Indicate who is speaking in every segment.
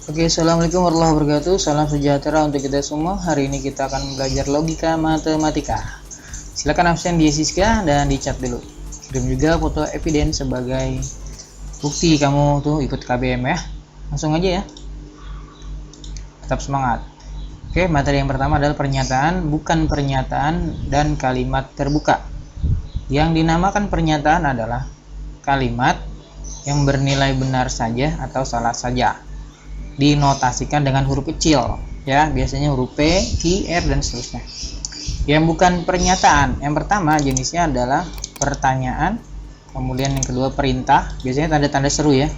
Speaker 1: Oke, assalamualaikum warahmatullahi wabarakatuh. Salam sejahtera untuk kita semua. Hari ini kita akan belajar logika matematika. Silakan absen di Siska dan dicat dulu. Kirim juga foto evidence sebagai bukti kamu tuh ikut KBM ya. Langsung aja ya. Tetap semangat. Oke, materi yang pertama adalah pernyataan, bukan pernyataan, dan kalimat terbuka. Yang dinamakan pernyataan adalah kalimat yang bernilai benar saja atau salah saja. Dinotasikan dengan huruf kecil ya, biasanya huruf P, Q, R dan seterusnya. Yang bukan pernyataan, yang pertama jenisnya adalah pertanyaan, kemudian yang kedua perintah, biasanya tanda-tanda seru ya,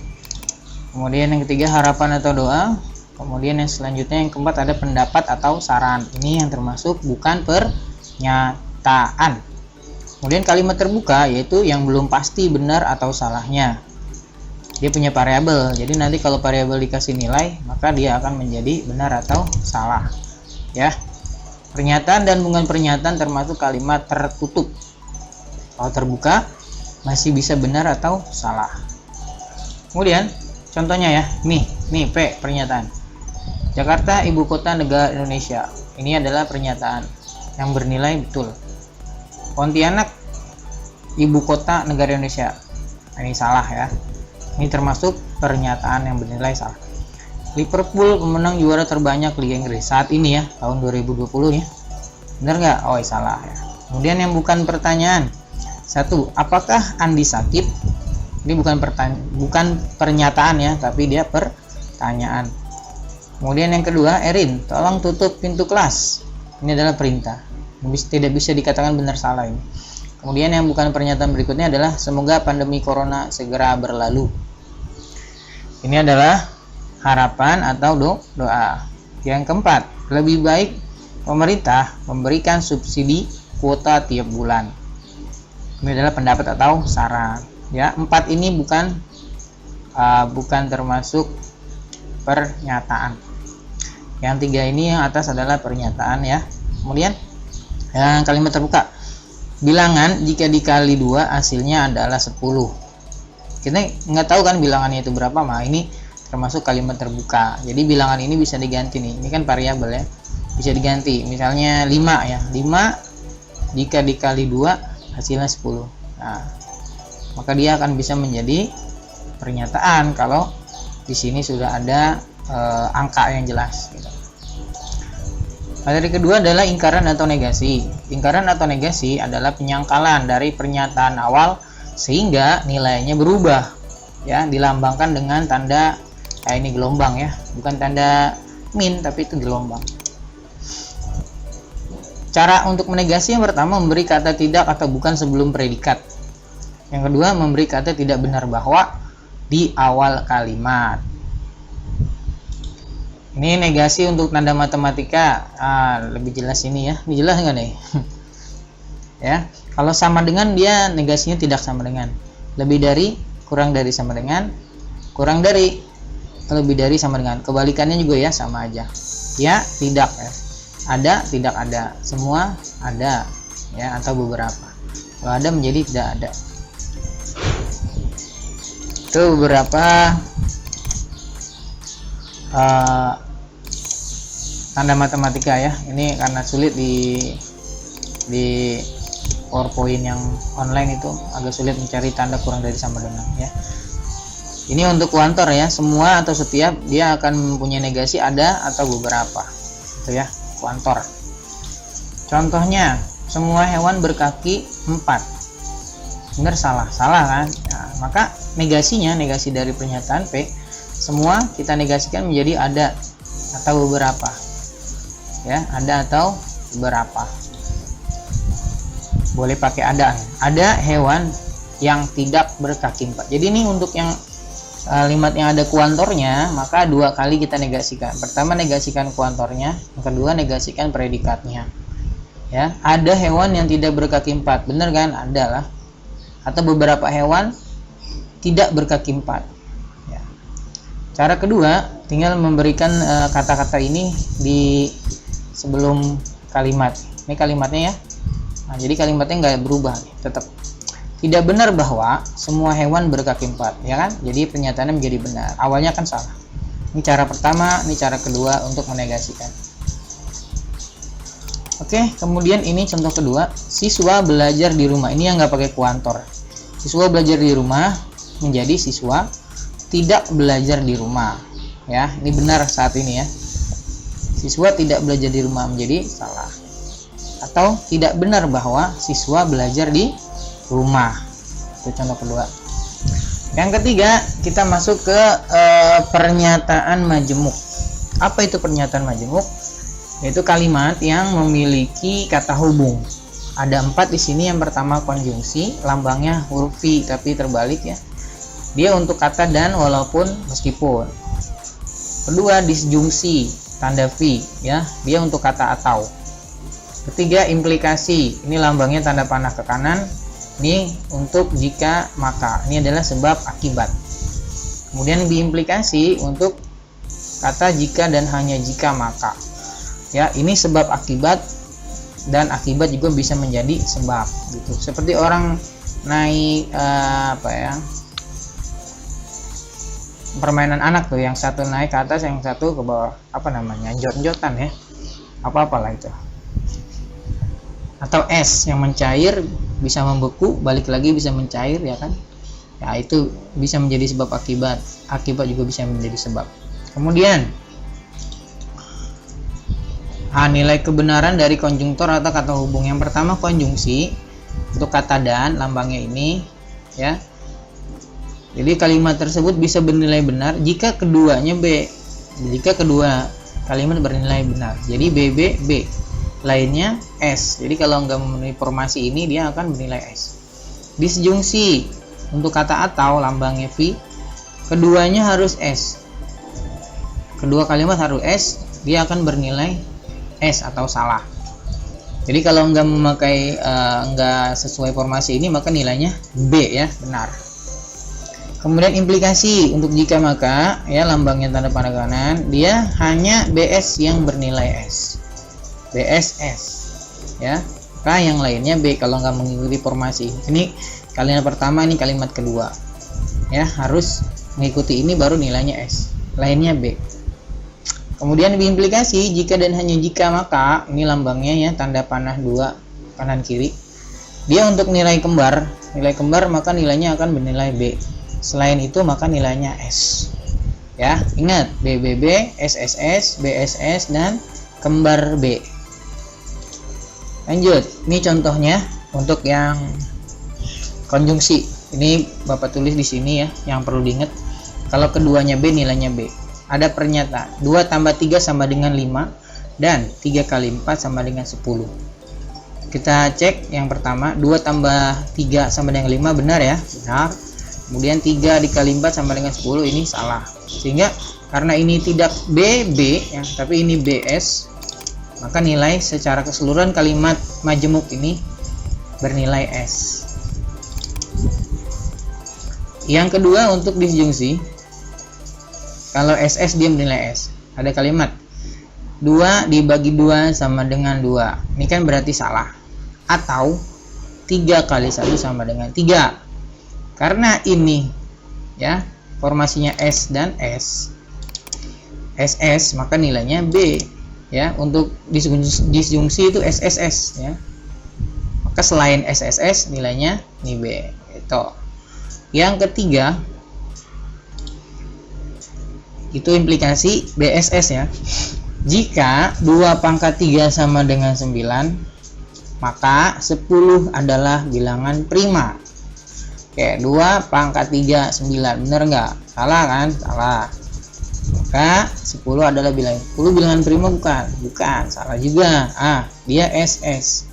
Speaker 1: kemudian yang ketiga harapan atau doa, kemudian yang selanjutnya yang keempat ada pendapat atau saran. Ini yang termasuk bukan pernyataan. Kemudian kalimat terbuka yaitu yang belum pasti benar atau salahnya. Dia punya variabel, jadi nanti kalau variabel dikasih nilai maka dia akan menjadi benar atau salah ya. Pernyataan dan bukan pernyataan termasuk kalimat tertutup. Kalau terbuka masih bisa benar atau salah. Kemudian contohnya ya, nih P, pernyataan. Jakarta ibu kota negara Indonesia. Ini adalah pernyataan yang bernilai betul. Pontianak ibu kota negara Indonesia. Ini salah ya. Ini termasuk pernyataan yang bernilai salah. Liverpool pemenang juara terbanyak Liga Inggris saat ini ya, tahun 2020 ya. Benar nggak? Oh, salah ya. Kemudian yang bukan pertanyaan. 1. Apakah Andi sakit? Ini bukan pernyataan ya, tapi dia pertanyaan. Kemudian yang kedua, Erin, tolong tutup pintu kelas. Ini adalah perintah. Tidak bisa dikatakan benar salah ini. Kemudian yang bukan pernyataan berikutnya adalah semoga pandemi corona segera berlalu. Ini adalah harapan atau doa. Yang keempat, lebih baik pemerintah memberikan subsidi kuota tiap bulan. Ini adalah pendapat atau saran. Ya, 4 ini bukan termasuk pernyataan. Yang 3 ini yang atas adalah pernyataan ya. Kemudian yang kalimat terbuka. Bilangan jika dikali 2 hasilnya adalah 10. Kita nggak tahu kan bilangannya itu berapa, mah ini termasuk kalimat terbuka. Jadi bilangan ini bisa diganti nih. Ini kan variabel ya. Bisa diganti. Misalnya 5 ya. 5 jika dikali 2 hasilnya 10. Nah, maka dia akan bisa menjadi pernyataan kalau di sini sudah ada angka yang jelas gitu. Materi kedua adalah ingkaran atau negasi. Ingkaran atau negasi adalah penyangkalan dari pernyataan awal sehingga nilainya berubah. Ya, dilambangkan dengan tanda ini gelombang ya, bukan tanda min tapi itu gelombang. Cara untuk menegasi yang pertama memberi kata tidak atau bukan sebelum predikat. Yang kedua memberi kata tidak benar bahwa di awal kalimat. Ini negasi untuk tanda matematika. Lebih jelas ini ya. Ini jelas nggak nih? Ya, kalau sama dengan dia negasinya tidak sama dengan. Lebih dari, kurang dari sama dengan, kurang dari, lebih dari sama dengan. Kebalikannya juga ya sama aja. Ya, tidak ya. Ada, tidak ada. Semua ada ya atau beberapa. Kalau ada menjadi tidak ada. Itu beberapa tanda matematika ya. Ini karena sulit di PowerPoint yang online itu agak sulit mencari tanda kurang dari sama dengan ya. Ini untuk kuantor ya, semua atau setiap dia akan mempunyai negasi ada atau beberapa itu ya, kuantor. Contohnya semua hewan berkaki 4. Benar salah kan? Nah, maka negasinya, negasi dari pernyataan P, semua kita negasikan menjadi ada atau beberapa. Ya, ada atau beberapa. Boleh pakai ada. Ada hewan yang tidak berkaki 4. Jadi ini untuk yang kalimat yang ada kuantornya, maka 2 kali kita negasikan. Pertama negasikan kuantornya, yang kedua negasikan predikatnya. Ya, ada hewan yang tidak berkaki 4. Benar kan? Ada lah. Atau beberapa hewan tidak berkaki 4. Ya. Cara kedua, tinggal memberikan kata-kata ini di sebelum kalimat. Ini kalimatnya ya. Nah, jadi kalimatnya nggak berubah, tetap. Tidak benar bahwa semua hewan berkaki 4, ya kan? Jadi pernyataannya menjadi benar. Awalnya kan salah. Ini cara pertama, ini cara kedua untuk menegasikan. Oke, kemudian ini contoh kedua, siswa belajar di rumah. Ini yang nggak pakai kuantor. Siswa belajar di rumah menjadi siswa tidak belajar di rumah. Ya, ini benar saat ini ya. Siswa tidak belajar di rumah menjadi salah. Atau tidak benar bahwa siswa belajar di rumah. Itu contoh kedua. Yang ketiga, kita masuk ke pernyataan majemuk. Apa itu pernyataan majemuk? Yaitu kalimat yang memiliki kata hubung. Ada 4 di sini. Yang pertama konjungsi, lambangnya huruf V tapi terbalik ya. Dia untuk kata dan walaupun meskipun. Kedua disjungsi, tanda V ya. Dia untuk kata atau. Ketiga implikasi, ini lambangnya tanda panah ke kanan. Ini untuk jika maka. Ini adalah sebab akibat. Kemudian diimplikasi untuk kata jika dan hanya jika maka. Ya, ini sebab akibat dan akibat juga bisa menjadi sebab gitu. Seperti orang naik permainan anak tuh, yang satu naik ke atas, yang satu ke bawah. Apa namanya? Jot-jotan ya. Apa-apalah itu. Atau es yang mencair bisa membeku, balik lagi bisa mencair ya kan. Ya, itu bisa menjadi sebab akibat. Akibat juga bisa menjadi sebab. Kemudian nilai kebenaran dari konjungtor atau kata hubung. Yang pertama konjungsi untuk kata dan, lambangnya ini ya. Jadi kalimat tersebut bisa bernilai benar jika keduanya B. Jika kedua kalimat bernilai benar. Jadi B, lainnya S. Jadi kalau nggak memenuhi formasi ini, dia akan bernilai S. Disjungsi untuk kata atau, lambangnya V. Keduanya harus S. Kedua kalimat harus S, dia akan bernilai S atau salah. Jadi kalau nggak memakai nggak sesuai formasi ini, maka nilainya B ya, benar. Kemudian implikasi untuk jika maka ya, lambangnya tanda panah kanan, dia hanya BS yang bernilai S. BSS ya. Maka yang lainnya B kalau nggak mengikuti formasi. Ini kalimat pertama, ini kalimat kedua. Ya, harus mengikuti ini baru nilainya S. Lainnya B. Kemudian diimplikasi jika dan hanya jika maka, ini lambangnya ya, tanda panah 2 kanan kiri. Dia untuk nilai kembar maka nilainya akan bernilai B. Selain itu maka nilainya S. Ya, ingat BBB, SSS, BSS dan kembar B. Lanjut, ini contohnya untuk yang konjungsi. Ini Bapak tulis di sini ya, yang perlu diingat. Kalau keduanya B, nilainya B. Ada pernyataan 2 tambah 3 sama dengan 5 dan 3 kali 4 sama dengan 10. Kita cek yang pertama, 2 tambah 3 sama dengan 5, benar ya? Benar. Kemudian 3 dikali 4 sama dengan 10, ini salah. Sehingga karena ini tidak BB ya, tapi ini BS, maka nilai secara keseluruhan kalimat majemuk ini bernilai S. Yang kedua untuk disjungsi. Kalau SS dia bernilai S. Ada kalimat 2 dibagi 2 sama dengan 2. Ini kan berarti salah. Atau 3 kali 1 sama dengan 3. Karena ini ya, formasinya S dan S. SS maka nilainya B. Ya, untuk disjungsi itu SSS ya. Maka selain SSS nilainya ini B. Itu. Yang ketiga itu implikasi BSS ya. Jika 2 pangkat 3 sama dengan 9, maka 10 adalah bilangan prima. Oke, 2 pangkat 3 9, bener nggak? Salah kan? Salah. Maka 10 adalah bilangan. 10 bilangan prima bukan, salah juga. Dia SS.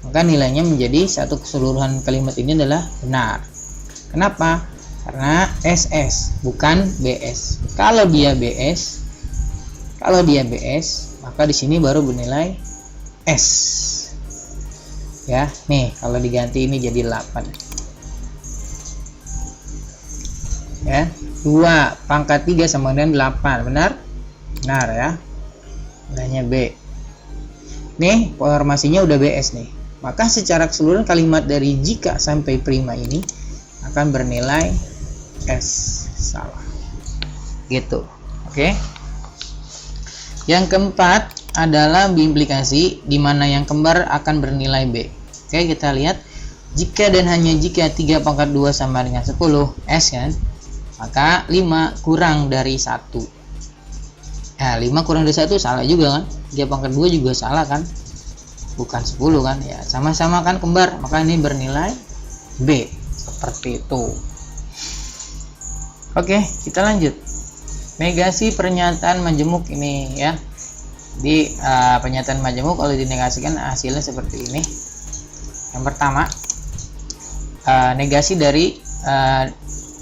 Speaker 1: Maka nilainya menjadi satu keseluruhan kalimat ini adalah benar. Kenapa? Karena SS bukan BS. Kalau dia BS, maka di sini baru bernilai S. Ya, nih kalau diganti ini jadi 8. Ya, 2 pangkat 3 sama dengan 8, benar? Benar ya. Nilainya B. Nih, formasinya udah BS nih. Maka secara keseluruhan kalimat dari jika sampai prima ini akan bernilai S. Salah. Gitu. Oke. Yang keempat adalah biimplikasi, di mana yang kembar akan bernilai B. Oke, kita lihat. Jika dan hanya jika 3 pangkat 2 sama dengan 10, S kan, maka 5 kurang dari 1. Nah, 5 kurang dari 1 salah juga kan? 3 pangkat 2 juga salah kan? Bukan 10 kan? Ya, sama-sama kan kembar, maka ini bernilai B. Seperti itu. Oke, kita lanjut. Negasi pernyataan majemuk ini ya. Di pernyataan majemuk kalau dinegasikan hasilnya seperti ini. Yang pertama, negasi dari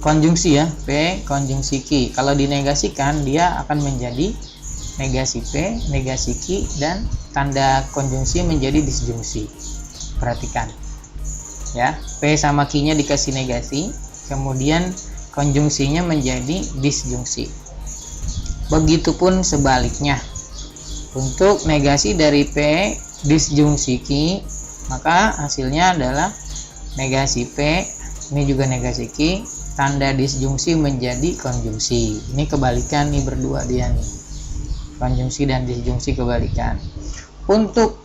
Speaker 1: konjungsi ya, P konjungsi Q. Kalau dinegasikan dia akan menjadi negasi P, negasi Q, dan tanda konjungsi menjadi disjungsi. Perhatikan ya, P sama Q-nya dikasih negasi, kemudian konjungsinya menjadi disjungsi. Begitupun sebaliknya. Untuk negasi dari P disjungsi Q, maka hasilnya adalah negasi P, ini juga negasi Q, tanda disjungsi menjadi konjungsi. Ini kebalikan nih berdua dia nih. Konjungsi dan disjungsi kebalikan. Untuk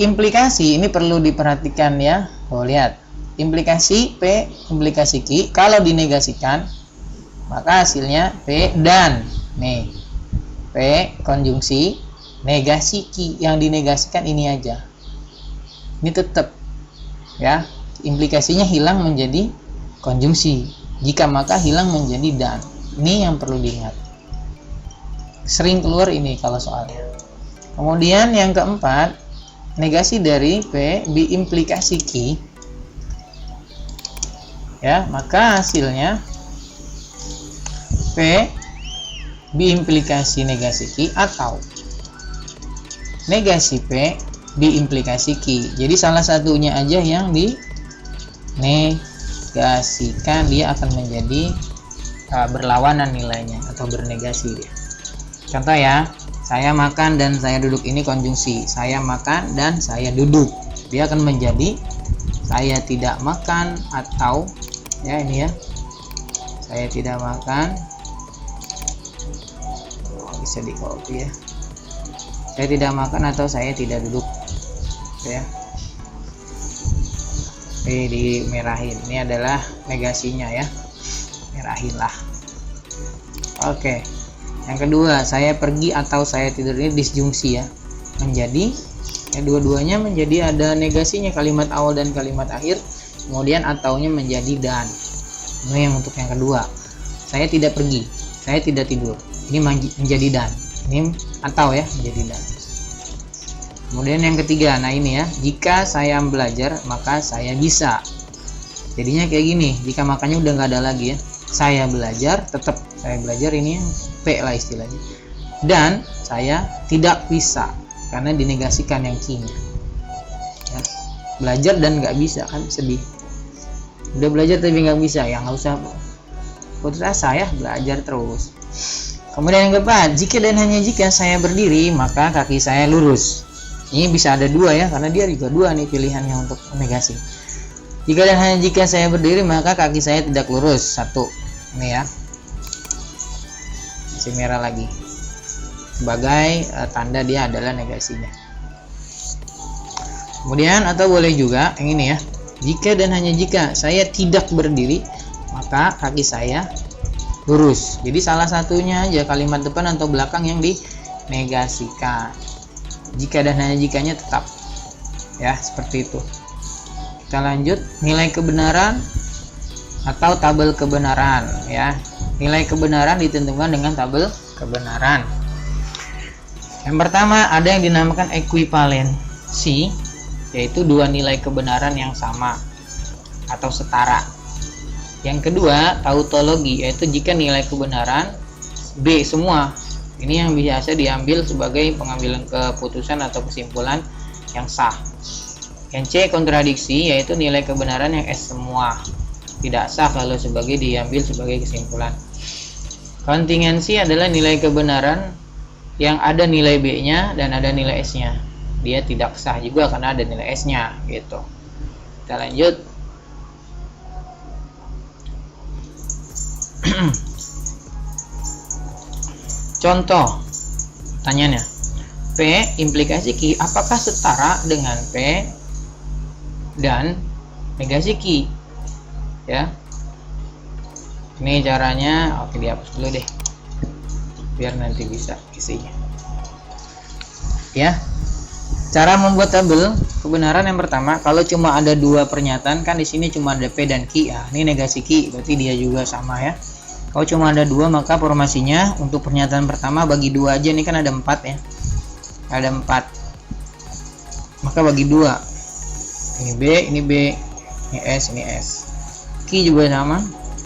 Speaker 1: implikasi ini perlu diperhatikan ya. Oh, lihat. Implikasi P, implikasi Q, kalau dinegasikan maka hasilnya P dan nih P konjungsi negasi Q, yang dinegasikan ini aja. Ini tetap ya, implikasinya hilang menjadi konjungsi. Jika maka hilang menjadi dan. Ini yang perlu diingat. Sering keluar ini kalau soalnya. Kemudian yang keempat, negasi dari P biimplikasi Q. Ya, maka hasilnya P biimplikasi negasi Q atau negasi P biimplikasi Q. Jadi salah satunya aja yang dinegasikan, dia akan menjadi berlawanan nilainya atau bernegasi dia. Contoh ya, saya makan dan saya duduk, ini konjungsi. Saya makan dan saya duduk, dia akan menjadi saya tidak makan atau ya ini ya, saya tidak makan. Bisa di copy ya, saya tidak makan atau saya tidak duduk ya. Oke, dimerahin, ini adalah negasinya ya, merahin lah. Oke, yang kedua, saya pergi atau saya tidur, ini disjungsi ya, menjadi ya, dua-duanya menjadi ada negasinya, kalimat awal dan kalimat akhir, kemudian ataunya menjadi dan. Ini yang untuk yang kedua. Saya tidak pergi, saya tidak tidur, ini menjadi dan, ini atau ya, menjadi dan. Kemudian yang ketiga, nah ini ya, jika saya belajar maka saya bisa. Jadinya kayak gini, jika makanya udah nggak ada lagi ya, saya belajar, tetap saya belajar, ini yang P lah istilahnya. Dan saya tidak bisa, karena dinegasikan yang Q-nya ya. Belajar dan nggak bisa kan sedih. Udah belajar tapi nggak bisa, ya nggak usah putus asa ya, belajar terus. Kemudian yang keempat, jika dan hanya jika saya berdiri maka kaki saya lurus. Ini bisa ada dua ya, karena dia juga dua nih pilihannya untuk negasi. Jika dan hanya jika saya berdiri maka kaki saya tidak lurus. Satu, ini ya, masih merah lagi, sebagai tanda dia adalah negasinya. Kemudian atau boleh juga yang ini ya, jika dan hanya jika saya tidak berdiri maka kaki saya lurus. Jadi salah satunya aja, kalimat depan atau belakang yang dinegasikan. Jika dan hanya jikanya tetap ya, seperti itu. Kita lanjut, nilai kebenaran atau tabel kebenaran ya. Nilai kebenaran ditentukan dengan tabel kebenaran. Yang pertama ada yang dinamakan ekuivalensi, yaitu dua nilai kebenaran yang sama atau setara. Yang kedua tautologi, yaitu jika nilai kebenaran B semua. Ini yang biasa diambil sebagai pengambilan keputusan atau kesimpulan yang sah. Yang C kontradiksi, yaitu nilai kebenaran yang S semua, tidak sah kalau sebagai diambil sebagai kesimpulan. Kontingensi adalah nilai kebenaran yang ada nilai B-nya dan ada nilai S-nya. Dia tidak sah juga karena ada nilai S-nya gitu. Kita lanjut. Contoh tanyanya, P implikasi Q apakah setara dengan P dan negasi Q? Ya, ini caranya. Oke, dihapus dulu deh biar nanti bisa isinya. Ya, cara membuat tabel kebenaran yang pertama, kalau cuma ada dua pernyataan, kan di sini cuma ada P dan Q. Ini negasi Q, berarti dia juga sama ya. Kalau cuma ada dua, maka formasinya untuk pernyataan pertama bagi dua aja. Ini kan ada 4 ya, ada 4, maka bagi dua. Ini B, ini B, ini S, ini S. Q juga sama,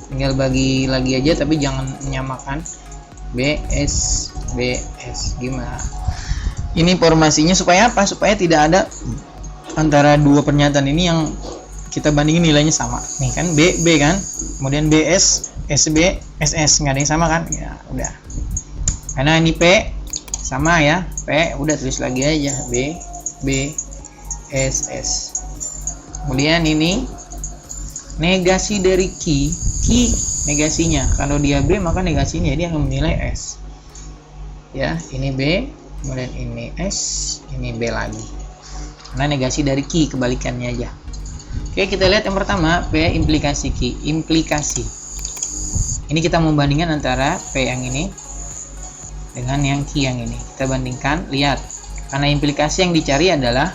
Speaker 1: tinggal bagi lagi aja, tapi jangan menyamakan BS BS. Gimana ini formasinya? Supaya apa? Supaya tidak ada antara dua pernyataan ini yang kita bandingin nilainya sama. Nih kan B kan, kemudian BS SB SS, nggak ada yang sama kan ya. Udah, karena ini P sama ya, P udah tulis lagi aja B B S S. Kemudian ini negasi dari Q negasinya, kalau dia B maka negasinya dia akan menilai S ya. Ini B, kemudian ini S, ini B lagi, karena negasi dari Q, kebalikannya aja. Oke, kita lihat yang pertama, P implikasi Q. Implikasi ini kita membandingkan antara P yang ini dengan yang Q yang ini. Kita bandingkan, lihat, karena implikasi yang dicari adalah,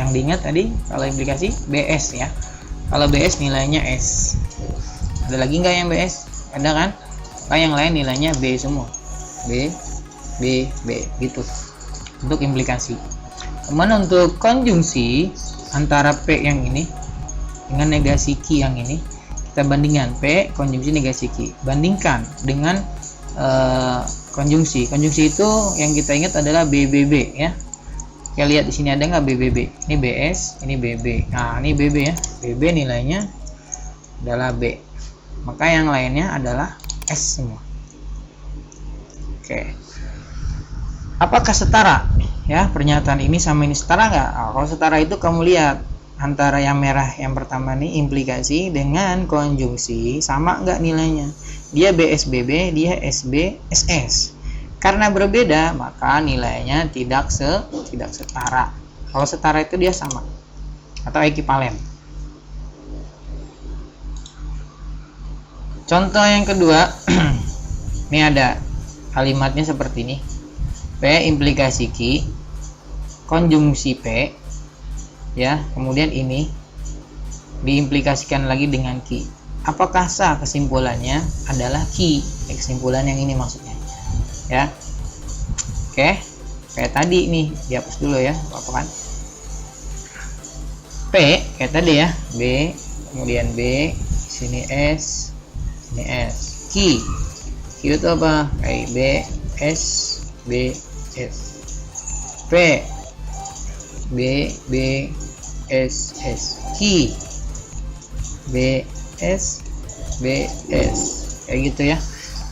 Speaker 1: yang diingat tadi kalau implikasi BS ya. Kalau BS nilainya S. Ada lagi nggak yang BS? Ada kan? Maka yang lain nilainya B semua. B gitu untuk implikasi. Kemudian untuk konjungsi antara P yang ini dengan negasi Q yang ini, kita bandingkan P konjungsi negasi Q, bandingkan dengan konjungsi. Konjungsi itu yang kita ingat adalah BBB ya. Kita lihat di sini ada nggak BBB? Ini BS, ini BB. Nah, ini BB ya. BB nilainya adalah B. Maka yang lainnya adalah S semua. Oke. Apakah setara? Ya, pernyataan ini sama ini setara nggak? Kalau setara itu kamu lihat antara yang merah yang pertama nih implikasi dengan konjungsi sama nggak nilainya? Dia BSBB, dia SB SS. Karena berbeda maka nilainya tidak setara. Kalau setara itu dia sama atau ekivalen. Contoh yang kedua, ini ada kalimatnya seperti ini. P implikasi Q, konjungsi P, ya. Kemudian ini diimplikasikan lagi dengan Q. Apakah sah? Kesimpulannya adalah Q. Kesimpulan yang ini maksudnya, ya. Oke, kayak tadi nih, dihapus dulu ya, apa kan? P kayak tadi ya, B, kemudian B, sini S, ini S. Q itu apa? Kayak B S B S. P B B S S. Q B S B S, kayak gitu ya.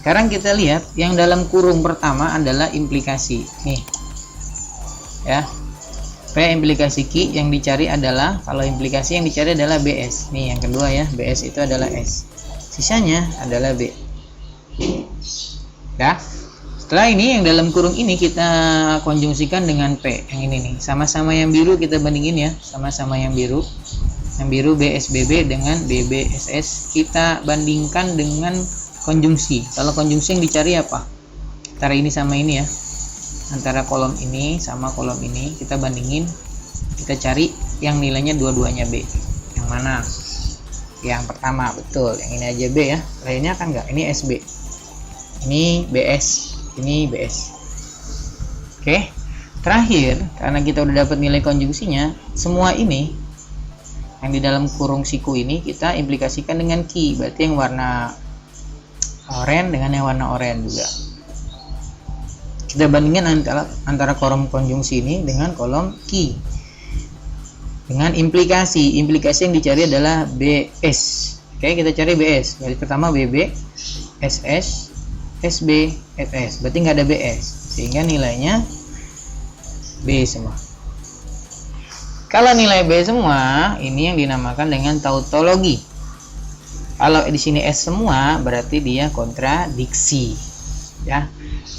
Speaker 1: Sekarang kita lihat yang dalam kurung pertama adalah implikasi nih ya. P implikasi Q yang dicari adalah, kalau implikasi yang dicari adalah BS nih, yang kedua ya, BS itu adalah S, sisanya adalah B ya. Setelah ini yang dalam kurung ini kita konjungsikan dengan P yang ini nih, sama-sama yang biru kita bandingin ya, sama-sama yang biru BSBB dengan BBSS kita bandingkan dengan konjungsi. Kalau konjungsi yang dicari apa? Antara ini sama ini ya, antara kolom ini sama kolom ini kita bandingin, kita cari yang nilainya dua-duanya B. Yang mana? Yang pertama, betul, yang ini aja B ya, lainnya kan enggak. Ini SB, ini BS, ini BS. Oke, terakhir karena kita udah dapat nilai konjungsinya, semua ini yang di dalam kurung siku ini kita implikasikan dengan Q, berarti yang warna oranye dengan yang warna oranye juga. Kita bandingkan antara kolom konjungsi ini dengan kolom Q dengan implikasi yang dicari adalah BS. Oke, kita cari BS. Garis pertama BB SS SB SS, berarti nggak ada BS, sehingga nilainya B semua. Kalau nilai B semua, ini yang dinamakan dengan tautologi. Kalau di sini S semua, berarti dia kontradiksi, ya.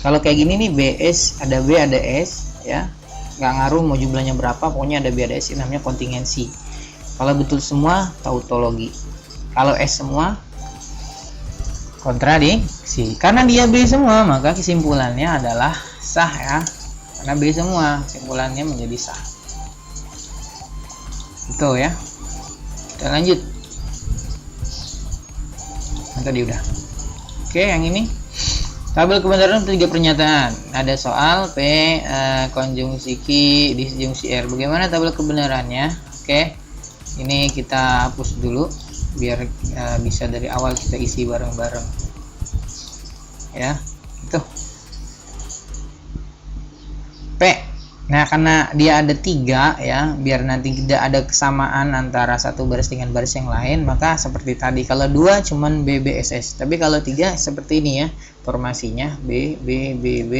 Speaker 1: Kalau kayak gini nih, BS ada B ada S ya, nggak ngaruh mau jumlahnya berapa, pokoknya ada B ada S, ini namanya kontingensi. Kalau betul semua tautologi, kalau S semua kontradiksi. Karena dia B semua maka kesimpulannya adalah sah ya, karena B semua kesimpulannya menjadi sah. Itu ya, kita lanjut. Tadi udah. Oke, yang ini tabel kebenaran untuk 3 pernyataan. Ada soal P, konjungsi Q, disjungsi R. Bagaimana tabel kebenarannya? Oke, ini kita hapus dulu biar bisa dari awal kita isi bareng-bareng. Ya, itu P. Nah, karena dia ada 3 ya, biar nanti tidak ada kesamaan antara satu baris dengan baris yang lain, maka seperti tadi. Kalau 2 cuman B, B, S, S. Tapi kalau 3 seperti ini ya, formasinya B, B, B, B,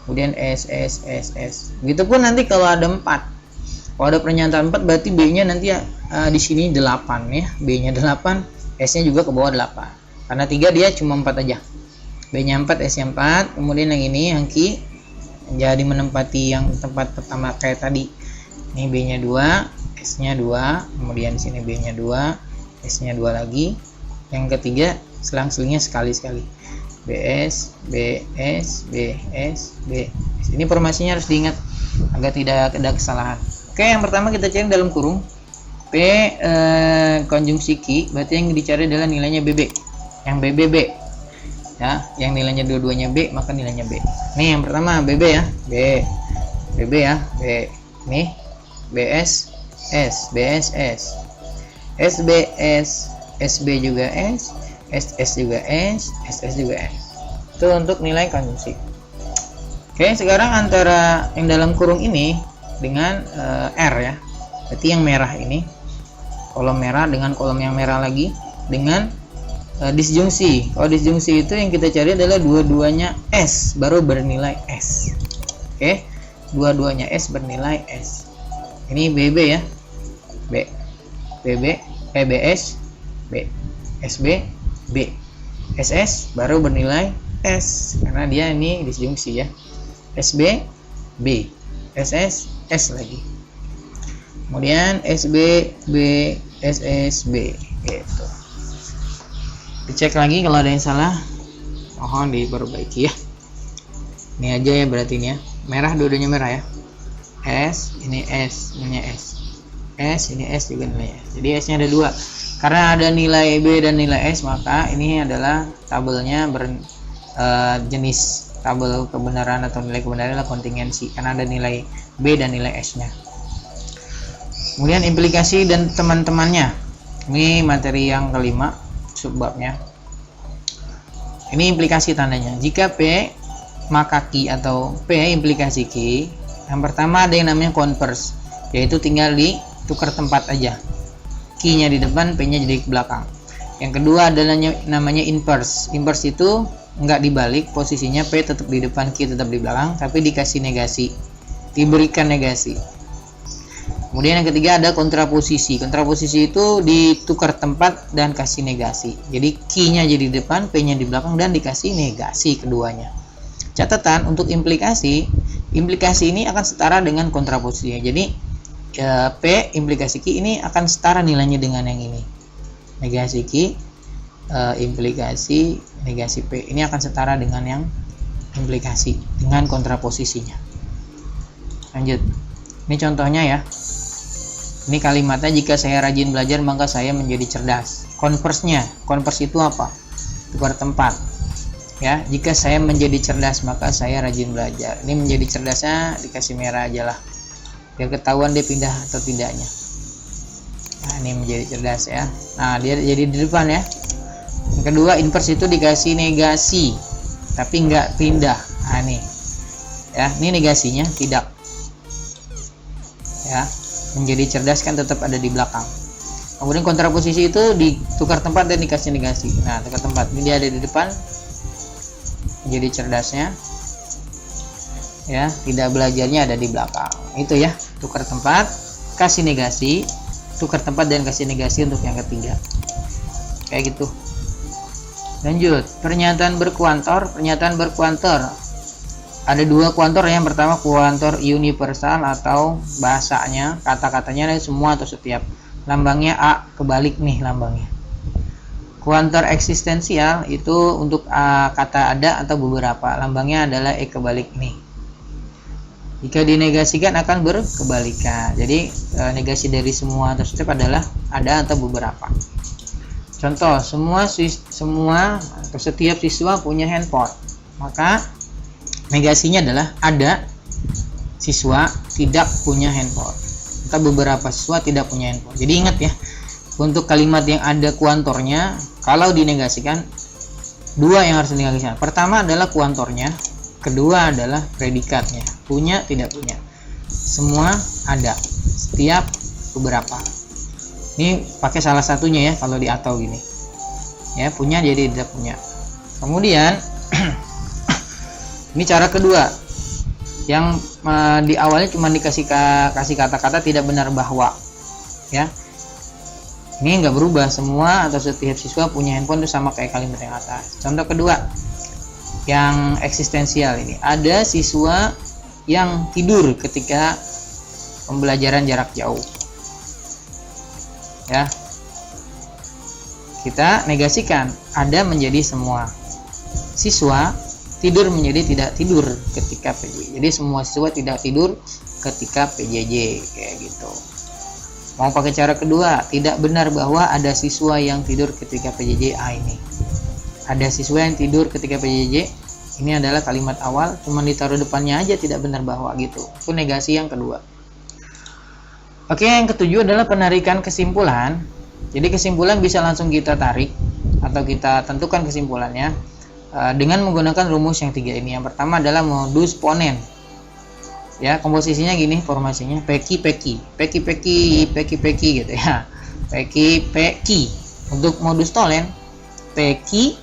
Speaker 1: kemudian S, S, S, S. Begitupun nanti kalau ada 4. Kalau ada pernyataan 4 berarti B-nya nanti di sini 8 ya. B-nya 8, S-nya juga ke bawah 8. Karena 3 dia cuma 4 aja. B-nya 4, S-nya 4. Kemudian yang ini yang Q jadi menempati yang tempat pertama kayak tadi. Ini B-nya 2, S-nya 2, kemudian di sini B-nya 2, S-nya 2 lagi. Yang ketiga selang-selingnya sekali-sekali. BS, BS, BS, BS. Ini formasinya harus diingat agar tidak ada kesalahan. Oke, yang pertama kita cari dalam kurung P konjungsi Q, berarti yang dicari adalah nilainya BB. Yang BB ya, yang nilainya dua-duanya B maka nilainya B. Nih yang pertama BB ya, B, BB ya, B. Nih BS, S, BS, S, SBS, SB juga S, SS juga S, SS juga S. Itu untuk nilai konjungsi. Oke, sekarang antara yang dalam kurung ini dengan R ya, berarti yang merah ini, kolom merah dengan kolom yang merah lagi dengan disjungsi. Kalau disjungsi itu yang kita cari adalah dua-duanya S baru bernilai S. Oke, dua-duanya S bernilai S. Ini BB ya, B, BB, BS, B, SB, B, SS baru bernilai S karena dia ini disjungsi ya. SB, B, SS, S lagi. Kemudian SB, B, SS, B gitu. Dicek lagi kalau ada yang salah, mohon diperbaiki ya. Ini aja ya berarti ini ya, merah, dua-duanya merah ya. S, ini S, ini S, S, ini S juga nilai S. Jadi S nya ada 2. Karena ada nilai B dan nilai S, maka ini adalah tabelnya jenis tabel kebenaran atau nilai kebenaran adalah kontingensi, karena ada nilai B dan nilai S nya. Kemudian implikasi dan teman-temannya, ini materi yang kelima subbabnya. Ini implikasi tandanya. Jika P maka Q atau P implikasi Q, yang pertama ada yang namanya converse, yaitu tinggal ditukar tempat aja. Q-nya di depan, P-nya jadi ke belakang. Yang kedua adalah namanya inverse. Inverse itu enggak dibalik, posisinya P tetap di depan, Q tetap di belakang, tapi dikasih negasi, diberikan negasi. Kemudian yang ketiga ada kontraposisi. Kontraposisi itu ditukar tempat dan kasih negasi. Jadi Q-nya jadi di depan, P-nya di belakang dan dikasih negasi keduanya. Catatan untuk implikasi ini akan setara dengan kontraposisinya. Jadi P implikasi Q ini akan setara nilainya dengan yang ini. Negasi Q implikasi negasi P ini akan setara dengan yang implikasi dengan kontraposisinya. Lanjut. Ini contohnya ya. Ini kalimatnya, jika saya rajin belajar maka saya menjadi cerdas. Converse-nya, converse itu apa? Tukar tempat. Ya, jika saya menjadi cerdas maka saya rajin belajar. Ini menjadi cerdasnya dikasih merah aja lah, biar ketahuan dia pindah atau tidaknya. Nah, ini menjadi cerdas ya. Nah, dia jadi di depan ya. Yang kedua, inverse itu dikasih negasi tapi nggak pindah. Nah, ini ya, ini negasinya tidak ya. Menjadi cerdas kan tetap ada di belakang. Kemudian kontraposisi itu ditukar tempat dan dikasih negasi. Nah, tukar tempat, ini dia ada di depan, menjadi cerdasnya ya, tidak belajarnya ada di belakang. Itu ya, tukar tempat, kasih negasi, tukar tempat dan kasih negasi untuk yang ketiga. Kayak gitu. Lanjut, pernyataan berkuantor. Pernyataan berkuantor ada dua kuantor. Yang pertama kuantor universal atau bahasanya, kata-katanya dari semua atau setiap. Lambangnya A, kebalik nih lambangnya. Kuantor eksistensial itu untuk kata ada atau beberapa. Lambangnya adalah E kebalik nih. Jika dinegasikan akan berkebalikan. Jadi negasi dari semua atau setiap adalah ada atau beberapa. Contoh, semua atau setiap siswa punya handphone. Maka negasinya adalah ada siswa tidak punya handphone atau beberapa siswa tidak punya handphone. Jadi ingat ya, untuk kalimat yang ada kuantornya, kalau dinegasikan, dua yang harus dinegasikan. Pertama adalah kuantornya, kedua adalah predikatnya. Punya, tidak punya. Semua ada, setiap, beberapa. Ini pakai salah satunya ya kalau di atau gini. Ya, punya jadi tidak punya. Kemudian ini cara kedua. Yang di awalnya cuma kasih kata-kata tidak benar bahwa. Ya. Ini enggak berubah, semua atau setiap siswa punya handphone itu sama kayak kalimat yang atas. Contoh kedua. Yang eksistensial ini. Ada siswa yang tidur ketika pembelajaran jarak jauh. Ya, kita negasikan ada menjadi semua. Siswa tidur menjadi tidak tidur ketika PJJ. Jadi semua siswa tidak tidur ketika PJJ, kayak gitu. Mau pakai cara kedua, tidak benar bahwa ada siswa yang tidur ketika PJJ. Ini ada siswa yang tidur ketika PJJ. Ini adalah kalimat awal, cuma ditaruh depannya aja tidak benar bahwa gitu. Itu negasi yang kedua. Oke, yang ketujuh adalah penarikan kesimpulan. Jadi kesimpulan bisa langsung kita tarik atau kita tentukan kesimpulannya dengan menggunakan rumus yang tiga ini. Yang pertama adalah modus ponen. Ya, komposisinya gini formasinya, peki gitu ya. Peki. Untuk modus tolen, peki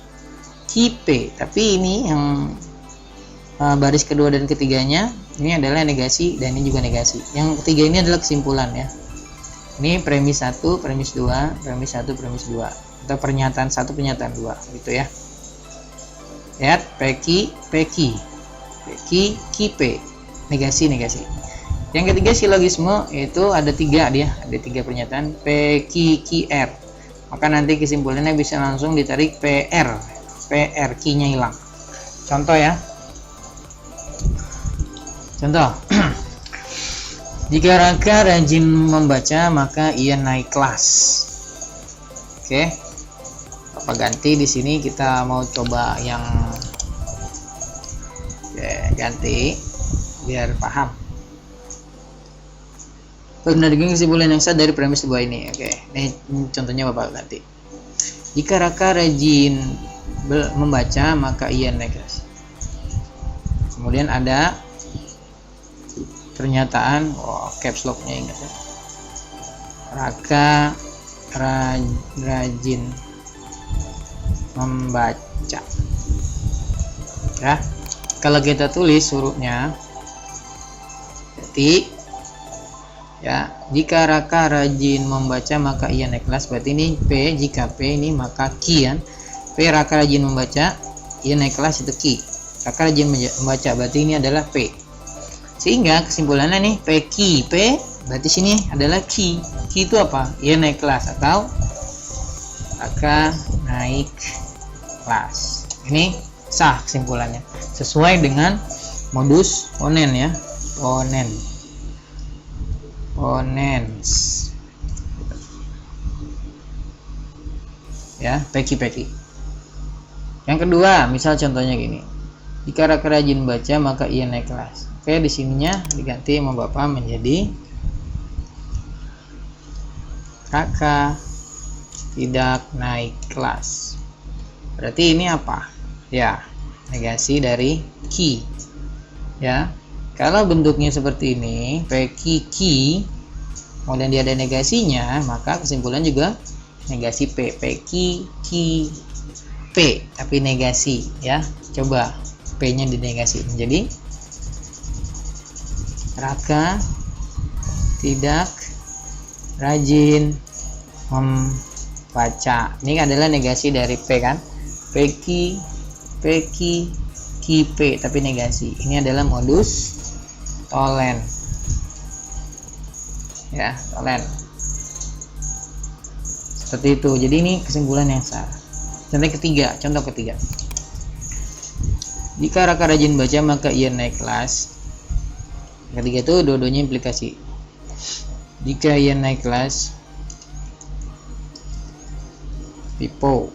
Speaker 1: kipe. Tapi ini yang baris kedua dan ketiganya ini adalah negasi dan ini juga negasi. Yang ketiga ini adalah kesimpulan ya. Ini premis 1, premis 2, premis 1, premis 2 atau pernyataan 1, pernyataan 2 gitu ya. Lihat, peki, kipe, negasi. Yang ketiga silogisme, itu ada tiga pernyataan, peki, kier. Maka nanti kesimpulannya bisa langsung ditarik PR, ki-nya hilang. Contoh ya. Contoh, jika Raka rajin membaca maka ia naik kelas. Oke, apa ganti di sini kita mau coba yang ganti biar paham. Penarikan kesimpulan yang sah dari premis sebuah ini. Oke, ini contohnya Bapak ganti. Jika Raka rajin membaca maka ia naik kelas. Kemudian ada pernyataan, caps lock-nya ingat ya. Raka rajin membaca. Ya. Kalau kita tulis hurufnya berarti ya, jika Raka rajin membaca maka ia naik kelas. Berarti ini P, jika P ini maka Ki kan. P Raka rajin membaca, ia naik kelas itu Ki. Raka rajin membaca berarti ini adalah P. Sehingga kesimpulannya nih P berarti sini adalah Ki itu apa? Ia naik kelas atau Raka naik kelas. Ini sah kesimpulannya sesuai dengan modus ponen ya. Ponens ya, peki. Yang kedua, misal contohnya gini, jika Raka rajin baca maka ia naik kelas. Oke, di sininya diganti sama Bapak menjadi Raka tidak naik kelas. Berarti ini apa? Ya, negasi dari Ki. Ya. Kalau bentuknya seperti ini, peki ki, kemudian dia ada negasinya, maka kesimpulan juga negasi P. Peki ki P, tapi negasi ya. Coba P-nya dinegasi menjadi Raka tidak rajin membaca. Ini adalah negasi dari P kan. Peki, Peki, Kipe tapi negasi. Ini adalah modus tolen. Ya, tolen. Seperti itu. Jadi ini kesimpulan yang salah. Contoh ketiga. Jika Raka rajin baca maka ia naik kelas. Ketiga itu dua-duanya implikasi. Jika ia naik kelas, Pipo,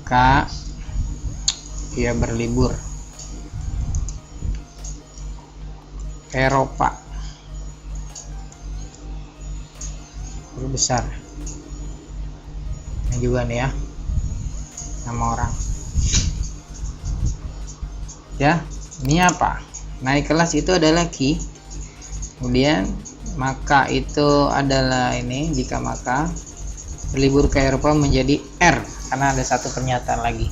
Speaker 1: K, ia berlibur ke Eropa. Guru besar. Ini juga nih ya, nama orang. Ya, ini apa? Naik kelas itu adalah ki. Kemudian maka itu adalah ini, jika maka berlibur ke Eropa menjadi R karena ada satu pernyataan lagi.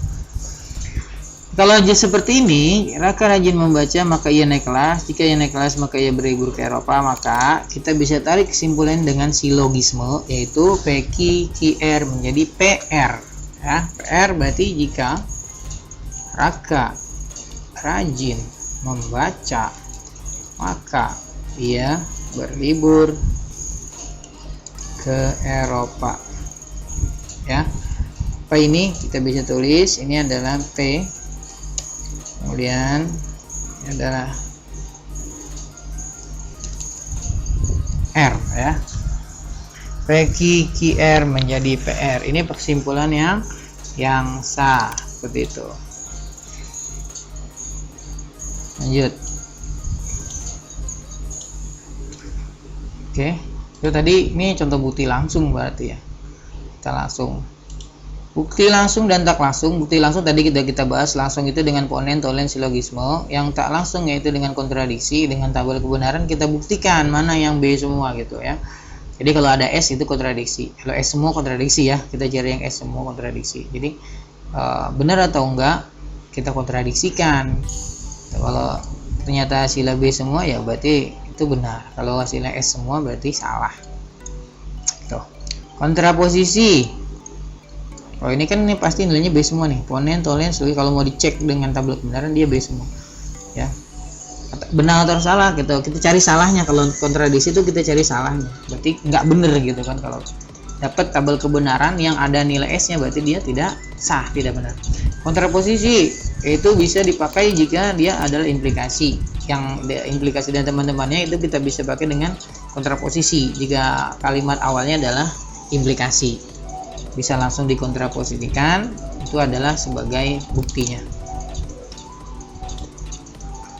Speaker 1: Kalau aja seperti ini, Raka rajin membaca maka ia naik kelas. Jika ia naik kelas maka ia berlibur ke Eropa. Maka kita bisa tarik kesimpulan dengan silogisme, yaitu PQ QR menjadi PR. Ya, PR berarti jika Raka rajin membaca maka ia berlibur ke Eropa. Ya, apa ini kita bisa tulis, ini adalah P, kemudian ini adalah R ya. PQR menjadi PR. Ini kesimpulan yang sah, seperti itu. Lanjut. Oke, itu tadi ini contoh bukti langsung berarti ya. Kita langsung. Bukti langsung dan tak langsung. Bukti langsung tadi kita bahas, langsung itu dengan ponen, tolen, silogisme. Yang tak langsung yaitu dengan kontradiksi, dengan tabel kebenaran kita buktikan mana yang B semua gitu ya. Jadi kalau ada S itu kontradiksi. Kalau S semua kontradiksi ya, kita cari yang S semua kontradiksi. Jadi benar atau enggak kita kontradiksikan. Kalau ternyata hasilnya B semua ya berarti itu benar. Kalau hasilnya S semua berarti salah. Tuh. Kontraposisi. Oh ini kan ini pasti nilainya B semua nih. Ponen, tolen, kalau mau dicek dengan tabel kebenaran dia B semua. Ya. Benar atau salah kita cari salahnya. Kalau kontradiksi itu kita cari salahnya. Berarti nggak benar gitu kan. Kalau dapat tabel kebenaran yang ada nilai S-nya berarti dia tidak sah, tidak benar. Kontraposisi itu bisa dipakai jika dia adalah implikasi. Yang implikasi dan teman-temannya itu kita bisa pakai dengan kontraposisi jika kalimat awalnya adalah implikasi. Bisa langsung dikontraposisikan, itu adalah sebagai buktinya.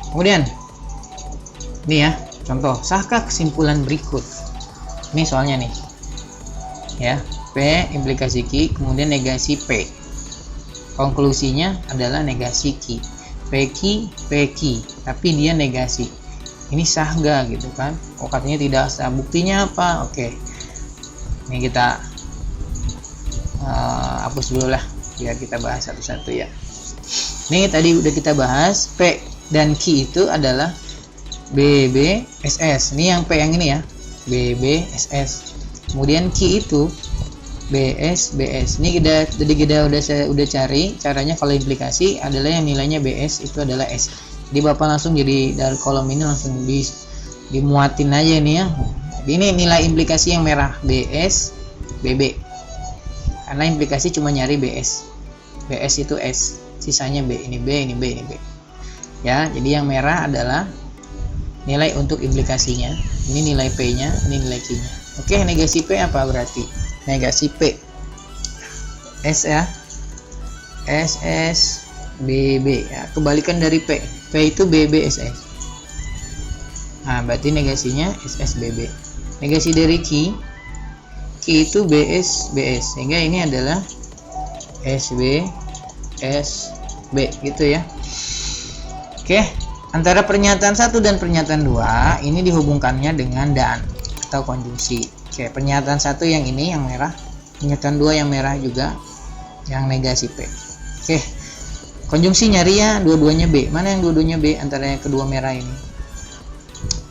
Speaker 1: Kemudian ini ya, contoh, sahkah kesimpulan berikut? Ini soalnya nih. Ya, P implikasi Q, kemudian negasi P. Konklusinya adalah negasi Q. PQ, tapi dia negasi. Ini sah nggak gitu kan? Oh katanya tidak sah. Buktinya apa? Oke. Ini kita hapus dulu lah, biar kita bahas satu-satu ya. Ini tadi udah kita bahas, P dan Q itu adalah BBSS. Ini yang P yang ini ya, BBSS. Kemudian Q itu BS. Ini kita udah cari caranya. Kalau implikasi adalah yang nilainya BS itu adalah S. Jadi Bapak langsung jadi dari kolom ini langsung dimuatin aja ini ya. Jadi ini nilai implikasi yang merah BS, BB. Karena implikasi cuma nyari BS. BS itu S, sisanya B. Ini B, ini B, ini B. Ya, jadi yang merah adalah nilai untuk implikasinya. Ini nilai P-nya, ini nilai Q-nya. Oke, negasi P apa berarti? Negasi P. S ya. SS BB ya, kebalikan dari P. P itu BB SS. Nah, berarti negasinya SS BB. Negasi dari Q itu BS BS, sehingga ini adalah SB SB gitu ya. Oke, antara pernyataan 1 dan pernyataan 2 ini dihubungkannya dengan dan atau konjungsi. Oke, pernyataan 1 yang ini yang merah, pernyataan 2 yang merah juga yang negasi P. Oke, konjungsi nyari ya dua-duanya B. Mana yang dua-duanya B antara yang kedua merah ini?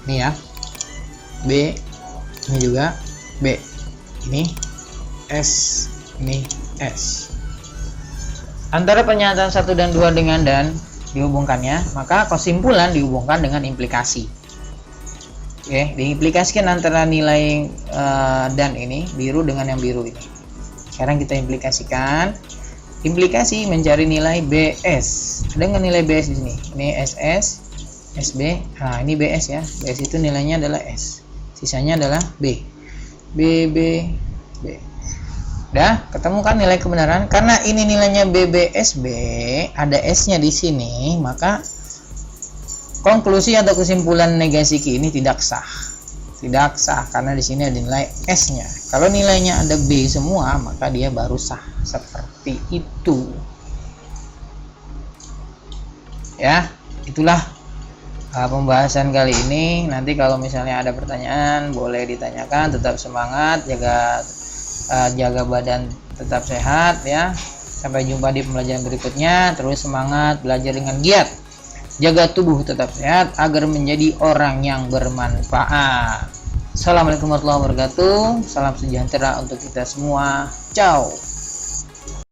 Speaker 1: Ini ya, B, ini juga B. Ini S, ini S. antara pernyataan 1 dan 2 dengan dan dihubungkannya, maka kesimpulan dihubungkan dengan implikasi. Oke, diimplikasikan antara nilai dan ini, biru dengan yang biru ini. Sekarang kita implikasikan. Implikasi mencari nilai BS. Ada nggak nilai BS di sini? Ini SS, SB. Nah, ini BS ya. BS itu nilainya adalah S. Sisanya adalah B. B, B, B. Udah, ketemu kan nilai kebenaran? Karena ini nilainya BBSB, ada S-nya di sini, maka konklusi atau kesimpulan negasi Q ini tidak sah. Tidak sah karena di sini ada nilai S-nya. Kalau nilainya ada B semua, maka dia baru sah. Seperti itu. Ya, itulah pembahasan kali ini. Nanti kalau misalnya ada pertanyaan, boleh ditanyakan. Tetap semangat, jaga badan tetap sehat ya. Sampai jumpa di pembelajaran berikutnya. Terus semangat belajar dengan giat. Jaga tubuh tetap sehat agar menjadi orang yang bermanfaat. Assalamualaikum warahmatullahi wabarakatuh. Salam sejahtera untuk kita semua. Ciao.